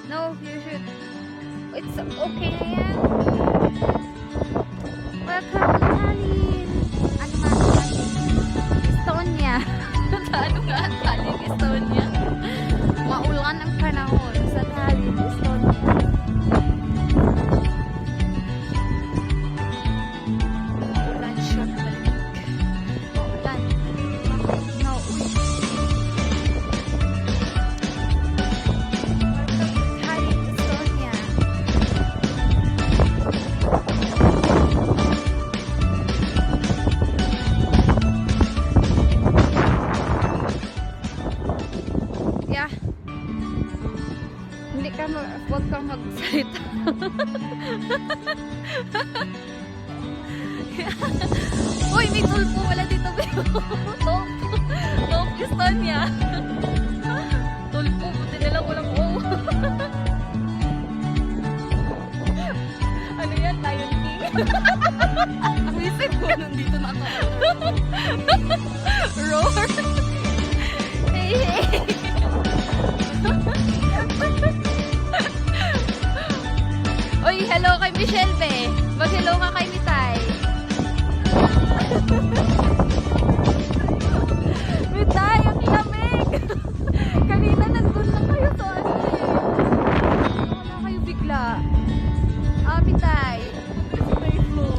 No, you should. It's okay na yan. Welcome, Tallinn. Ano nga ang Tallinn? Estonia. Ano nga ang Tallinn, Estonia? Maulan ang panahon sa Tallinn, Estonia. Maulan siya talaga. Maulan. No, uy. Tallinn, Estonia. Yeah. Hindi ka huwag kang magsalita. Uy, may tulpo wala dito. Top. Top Estonia. Tulpo, buti na lang walang O. Ano yan? Lion King? Ang isip ko, nandito na ako. Roar. Hey, hey. Uy, hello kay Michelle, be. Mag-hello ka kay Mitay. Mitay, ang lamig. Kanina nandun lang kayo sa ano eh. Wala kayo bigla. Ah, Mitay.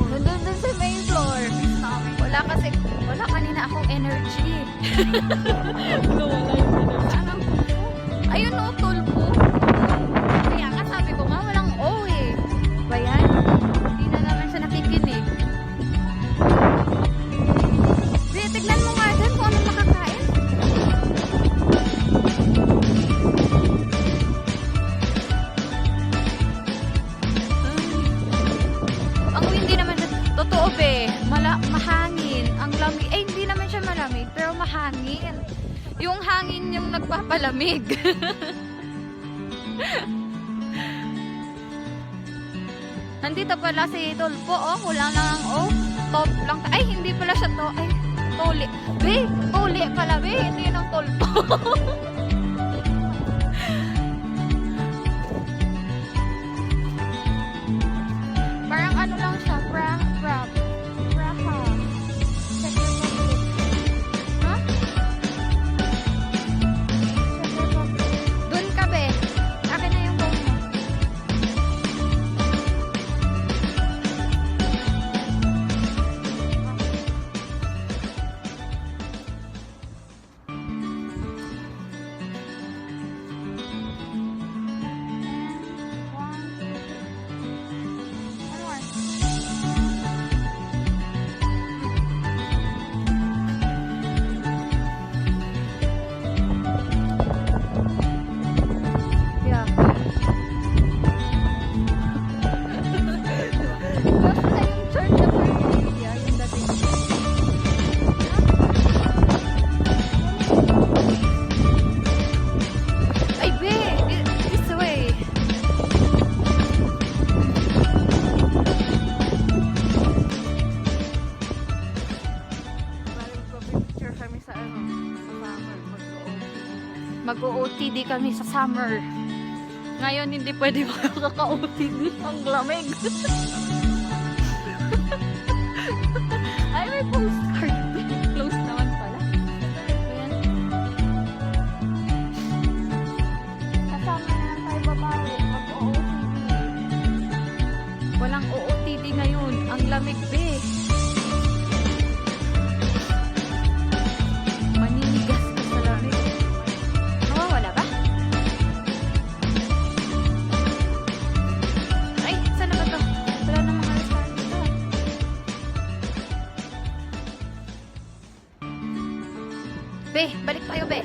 Nandun dun sa main floor. Wala kasi, wala kanina akong energy. Nawala yung energy. Ayun o, tulpo. Kaya nga sabi ko nga, walang O eh. Ba yan? Hindi na naman siya nakikinig. Di, tignan mo nga dyan kung anong makakain. Ang hindi naman, totoo be, mahangin. Ang lamig, eh hindi naman siya malamig, pero mahangin. Yung hangin yung nagpapalamig. Nandito pala si Tulpo, oh. Wala lang, oh. Top lang. Ay, hindi pala siya to. Ay, tuli. Be, tuli pala, be. Hindi ng Tulpo. Parang ano lang siya. Praha. Czech Republic. Ha? Dun ka, be. Akin na yung phone mo. One more. Yeah. Basta yung Church of Arcadia, yung dating. Ay, be! This way. Mag-picture kami sa ano, sa summer, Mag-OOTD kami sa summer. Ngayon, hindi pwede makaka-OOTD. Ang lamig. Ay, may postcard. Close naman pala. Ayan. Kasama na lang tayo babae. Mag-OOTD. Walang OOTD ngayon. Ang lamig, be. Maninigas ka sa lamig. Oh, wala ba? Ay, saan na ba to? Wala namang restaurant dito. Be, balik tayo, be.